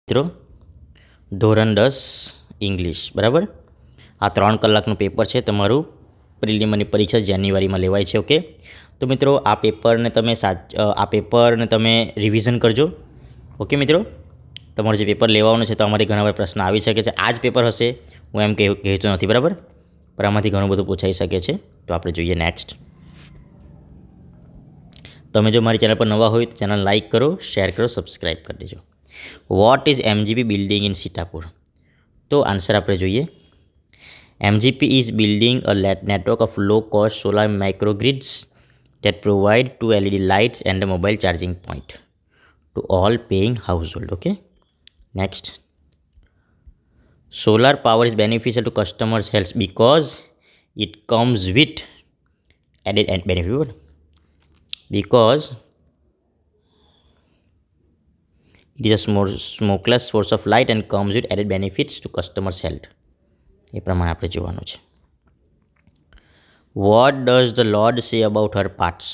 મિત્રો ધોરણ 10 ઇંગ્લિશ બરાબર. આ 3 કલાકનું પેપર છે તમારું. પ્રિલિમિનરી પરીક્ષા જાન્યુઆરીમાં લેવાય છે. ઓકે, તો મિત્રો આ પેપરને તમે રિવિઝન કરજો. ઓકે મિત્રો, તમારું જે પેપર લેવાનું છે તો આમાંથી ઘણા બધા પ્રશ્ન આવી શકે છે. આ જ પેપર હશે હું એમ કહેતો નથી બરાબર, પણ આમાંથી ઘણું બધું પૂછાઈ શકે છે. તો આપણે જોઈએ નેક્સ્ટ. તમે જો મારી ચેનલ પર નવા હોય તો ચેનલ લાઇક કરો, શેર કરો, સબસ્ક્રાઈબ કરી દેજો. What is MGP building in Sitapur? તો આન્સર આપણે જોઈએ. MGP is building a network of low cost solar microgrids that provide 2 LED lights and a mobile charging point to all paying household. Okay, next. Solar power is beneficial to customers' health because it comes with added benefit. Because it is a smokeless source of light and comes with added benefits to customers' health. એ પ્રમાણે આપણે જોવાનું છે. What does the Lord say about her parts?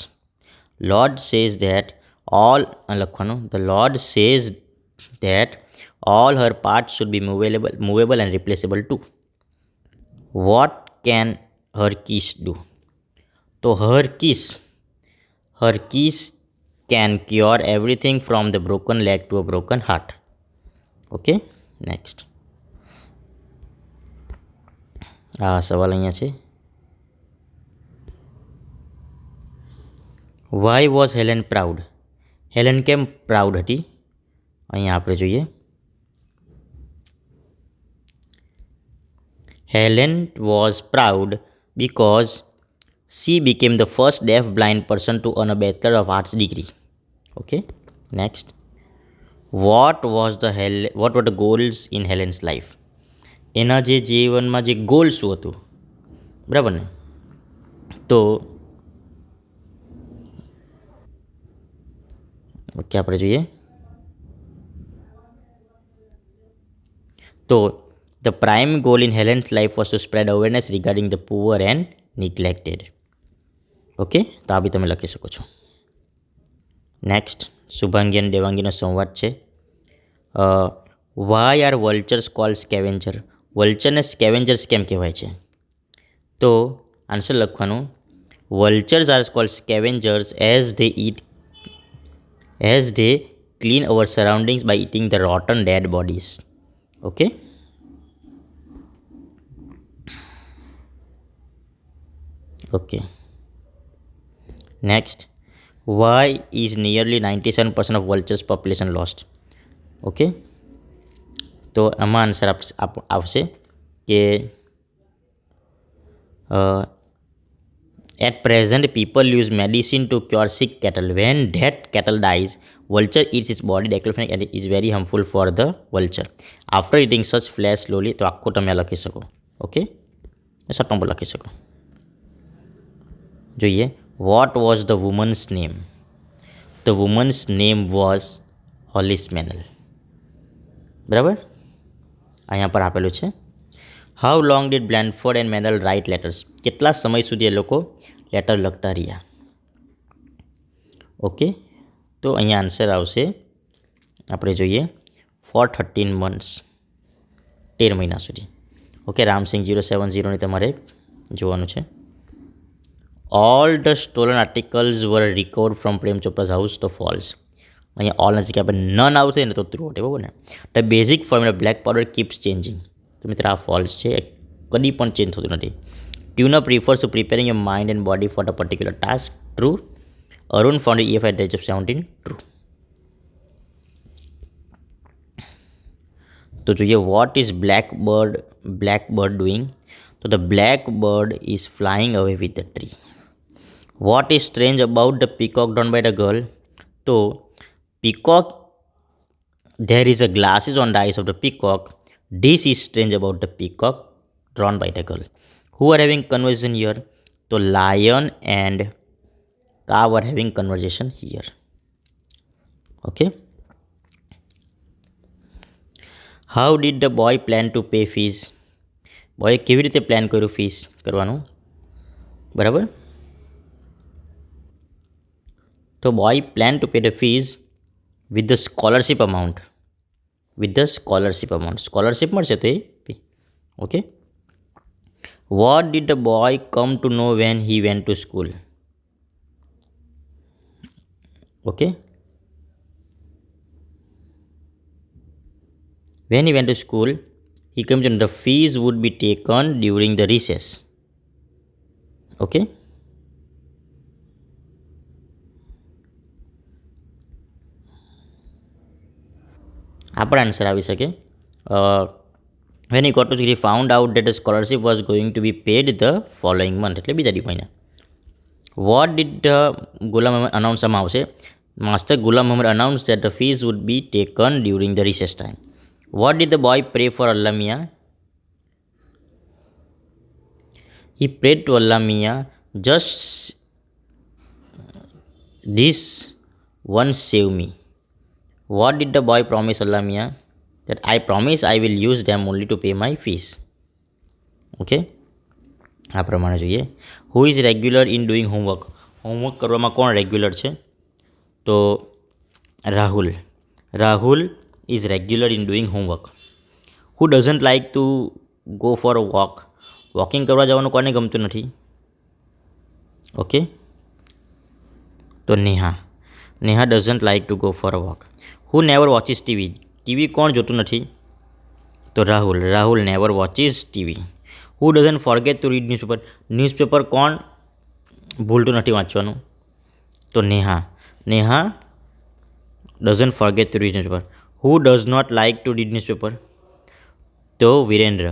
Lord says that the Lord says that all her parts should be movable and replaceable too. What can her kiss do? So her kiss can cure everything from the broken leg to a broken heart. Okay, next. સવાલ અહીંયા છે. Why was Helen proud? Helen કેમ proud હતી? અહીંયા આપણે જોઈએ. Helen was proud because she became the first deaf blind person to earn a Bachelor of Arts degree. Okay, next. What were the goals in Helen's life? એના જે જીવનમાં જે goal શું હતું, બરાબર ને? તો ઓકે આપણે જોઈએ. તો the prime goal in Helen's life was to spread awareness regarding the poor and neglected. Okay, તો આ બી તમે લખી શકો છો. નેક્સ્ટ. શુભાંગી અને દેવાંગીનો સંવાદ છે. Why are vultures call scavenger? વલ્ચરને સ્કેવેન્જર્સ કેમ કહેવાય છે? તો આન્સર લખવાનું. Vultures are called scavengers as they clean our surroundings by eating the rotten dead bodies. Okay, next. Why is nearly 97% of vultures population lost? Okay, તો આમાં answer આવશે કે at present people use medicine to cure sick cattle. When that cattle dies, vulture eats its body. Diclofenac and it is very harmful for the vulture. After eating such flesh slowly, તો આખું તમે લખી શકો. Okay, શોર્ટમાં પણ લખી શકો. જોઈએ. What was the woman's name? The woman's name was Hollis Mennell. બરાબર, અહીંયા પર આપેલું છે. How long did Blandford and Mennell write letters? કેટલા સમય સુધી એ લોકો લેટર લખતા રહ્યા? ઓકે, તો અહીંયા આન્સર આવશે આપણે જોઈએ for 13 months, 13 મહિના સુધી. ઓકે, રામસિંહ 070ને તમારે જોવાનું છે. All the stolen articles were recovered from Prem Chopra's house. તો ફોલ્સ. અહીંયા ઓલના જગ્યા પર નન આવશે ને તો ટ્રુ હશે, બરાબર ને? The basic formula black powder keeps changing. તો મિત્રો આ ફોલ્સ છે, કદી પણ ચેન્જ થતું નથી. Tuner prefers to preparing your mind and body for the particular task. True. Arun found EFI at the age of 17. True. તો જોઈએ. What is black bird doing? તો the black bird is flying away with the tree. What is strange about the peacock drawn by the girl? તો peacock, there is a glasses on the eyes of the peacock. This is strange about the peacock drawn by the girl. Who are having conversation here? So lion and cow are having conversation here. Okay. How did the boy plan to pay fees? Boy કેવી રીતે plan કર્યું fees કરવાનું? બરાબર. તો boy planned to pay the fees with the scholarship amount. With the scholarship amount, scholarship મળશે તો એ okay. What did the boy come to know when he went to school? Okay, when he went to school he came to know the fees would be taken during the recess. Okay, આ પણ answer આવી શકે. when he got to school he found out that the scholarship was going to be paid the following month, એટલે બીજા મહિના. what did ગુલામ અહમદ અનાઉન્સમાં આવશે? Master Ghulam Ahmad announced that the fees would be taken during the recess time. what did the boy pray for Allah Mia? he prayed to Allah Mia, just this one save me. what did the boy promise Allah Mia? that I promise I will use them only to pay my fees. Okay, આ પ્રમાણે જોઈએ. Who is regular in doing homework? Homework કરવામાં કોણ regular છે? તો Rahul. Rahul is regular in doing homework. Who doesn't like to go for a walk? Walking કરવા જવાનું કોને ગમતું નથી? ઓકે, તો Neha. Neha doesn't like to go for a walk. Who never watches TV? TV કોણ જોતું નથી? તો Rahul. Rahul never watches TV. Who doesn't forget to read newspaper? Newspaper કોણ ભૂલતું નથી વાંચવાનું? તો Neha. Neha doesn't forget to read newspaper. Who does not like to read newspaper? તો Virendra.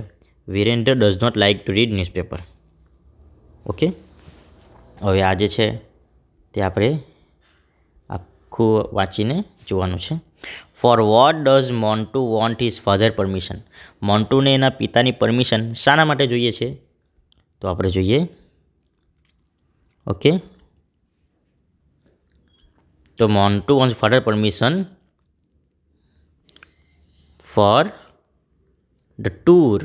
Virendra does not like to read newspaper. Okay, હવે આ જે છે તે આપણે આખું વાંચીને જોવાનું છે. For what does Montu want his father permission? મોન્ટુને એના પિતાની પરમિશન શાના માટે જોઈએ છે? તો આપણે જોઈએ. ઓકે, તો Montu wants father permission for the tour,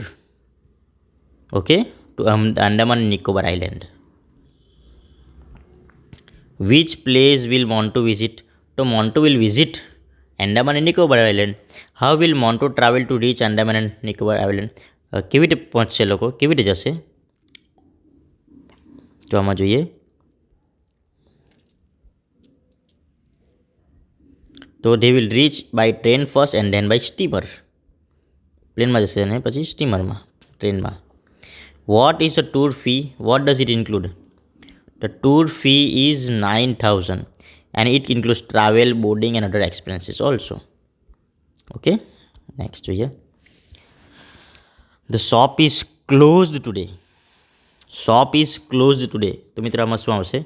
okay, to Andaman and Nicobar island. Which place will Montu visit? તો Montu will visit Andaman and Nicobar Island. How will Montu travel to reach Andaman and Nicobar Island? કેવી રીતે પહોંચશે લોકો? કેવી રીતે જશે? તો આમાં જોઈએ. તો they will reach by train first and then by steamer. પ્લેનમાં જશે અને પછી સ્ટીમરમાં, ટ્રેનમાં. What is the tour fee? What does it include? The tour fee is 9,000 and it includes travel, boarding and other expenses also. Okay, next જોઈએ. The shop is closed today. Shop is closed today. તો મિત્રો આમાં શું આવશે?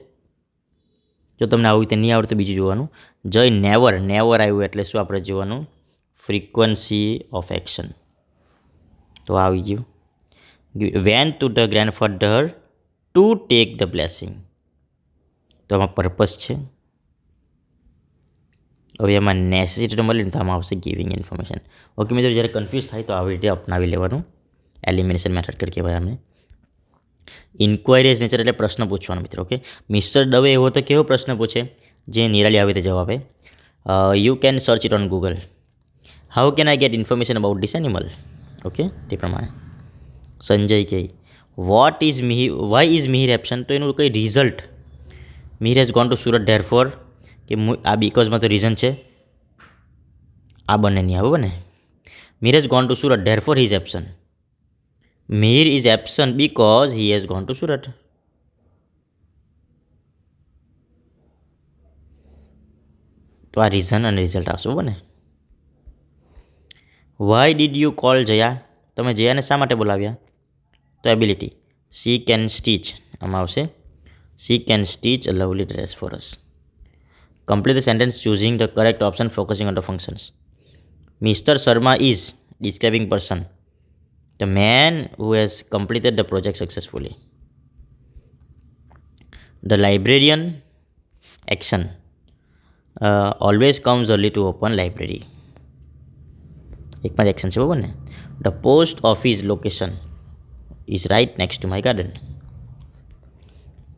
જો તમને આવું રીતે નહીં આવડતું બીજું જોવાનું. જય નેવર. નેવર આવ્યું એટલે શું આપણે જોવાનું? Frequency of action. તો આવી ગયું. Went to the grandfather to take the blessing. તો આમાં પર્પસ છે. હવે એમાં નેસેસિટી તો મળે ને તો આમાં આવશે ગિવિંગ ઇન્ફોર્મેશન. ઓકે મિત્રો, જ્યારે કન્ફ્યુઝ થાય તો આવી રીતે અપનાવી લેવાનું. એલિમિનેશન મેથડ કરી કહેવાય અમને. ઇન્ક્વાયરીઝ નેચર એટલે પ્રશ્ન પૂછવાનો મિત્રો. ઓકે, મિસ્ટર દવે એવો તો કેવો પ્રશ્ન પૂછે જે નિરાલી આવી રીતે જવાબ આપે? You can search it on Google. How can I get information about this animal? Okay, તે પ્રમાણે. સંજય કહે what is Mihir, why is Mihir absent? તો એનું કંઈ result. Mihir has gone to Surat therefore, કે આ બીકોઝમાં તો રીઝન છે, આ બંને નહીં આવે ને. Mihir has gone to Surat therefore he is absent. Mihir is absent because he has gone to Surat. તો આ રીઝન અને રિઝલ્ટ આવશે બરાબર ને. Why did you call Jaya? તમે જયાને શા માટે બોલાવ્યા? તો એબિલિટી. સી કેન સ્ટીચ, આમાં આવશે C can stitch a lovely dress for us. Complete the sentence choosing the correct option, focusing on the functions. Mr. Sharma is describing person. The man who has completed the project successfully. The librarian action always comes early to open library. એકમાં જ action છે બરાબર ને. The post office location is right next to my garden.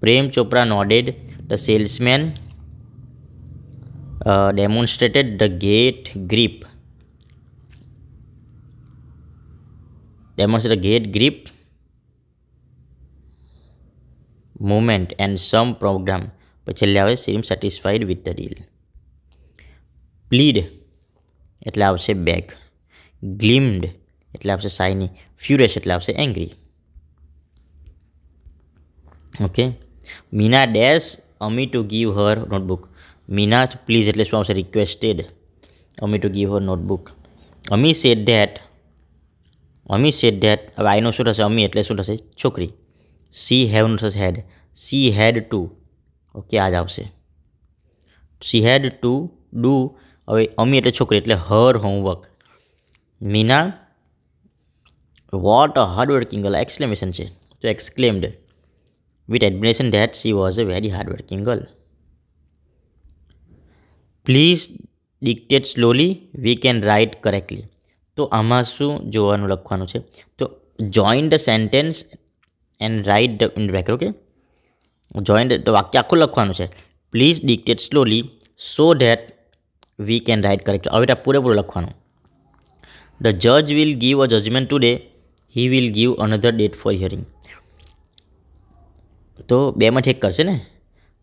Prem Chopra nodded. The salesman demonstrated the gate grip demonstrate gate grip movement and some program. પછી છેલ્લે આવે seem satisfied with the deal. Plead એટલે આવશે bag. ગ્લિમ્ડ એટલે આવશે shiny. Furious એટલે આવશે angry. Okay. Meena dash Ami to give Har notebook. Meena please એટલે શું આવશે? Requested Ami to give Har notebook. Ami said that. હવે આઈનું શું થશે? અમી એટલે શું થશે? છોકરી. સી હેવનું થશે had. She had to. Okay, આ જ આવશે. She had to do. હવે અમી એટલે છોકરી એટલે her homework. Meena what a hard working girl. Exclamation છે તો exclaimed with admiration that she was a very hard working girl. Please dictate slowly we can write correctly. તો આમાં શું જોવાનું લખવાનું છે? તો join the sentence and write the in bracket. Okay, join તો વાક્ય આખું લખવાનું છે. Please dictate slowly so that we can write correct. હવે આ પૂરેપૂરું લખવાનું. ધ જજ will give a judgement today. He will give another date for hearing. તો બેમાંથી એક કરશે ને,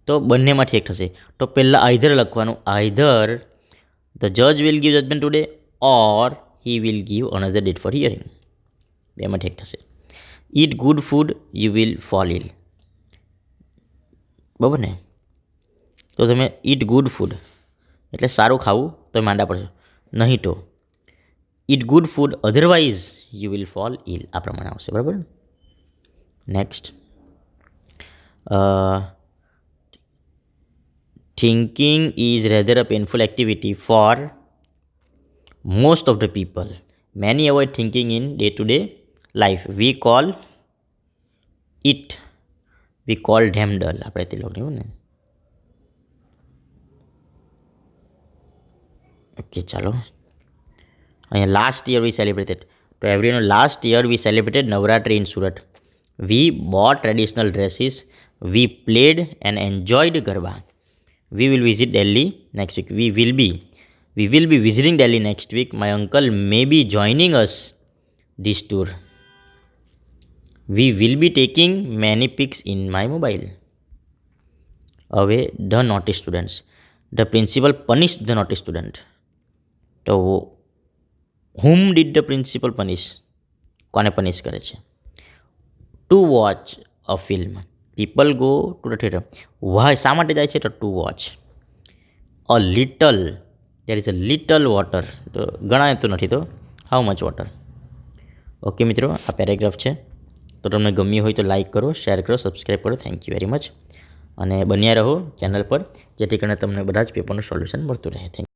તો બંનેમાંથી એક થશે. તો પહેલાં આઈધર લખવાનું. આઈધર ધ જજ will give judgement today or he will give another date for hearing. બેમાંથી એક થશે. Eat good food you will fall ill. બરાબર ને? તો તમે ઇટ ગુડ ફૂડ એટલે સારું ખાવું તો માંદા પડશો, નહીં તો eat good food otherwise you will fall ill. આ પ્રમાણે આવશે. બરાબર. Next, thinking is rather a painful activity for most of the people. Many avoid thinking in day to day life. We call them dull. આપણે તે લોકો ને. Okay, ચાલો અહીંયા લાસ્ટ યર વી સેલિબ્રેટેડ. તો એવરીનો last year we celebrated Navratri in Surat. We bought traditional dresses. We played and enjoyed garba. We will visit Delhi next week. We will be visiting Delhi next week. My uncle may be joining us this tour. We will be taking many pics in my mobile. હવે the naughty students. The principal punish the naughty student. તો whom did the principal punish. કોને punish કરે છે? To watch a film. People go to the theatre. Why શા માટે જાય છે? તો to watch. A little. There is a little water. તો ગણાય તો નથી, તો હાઉ મચ વોટર. ઓકે મિત્રો, આ પેરેગ્રાફ છે. તો તમને ગમ્યું હોય તો લાઇક કરો, શેર કરો, સબસ્ક્રાઈબ કરો. Thank you very much. અને બન્યા રહો ચેનલ પર, જેથી કરીને તમને બધા જ પેપરનું સોલ્યુશન મળતું રહે. Thank you.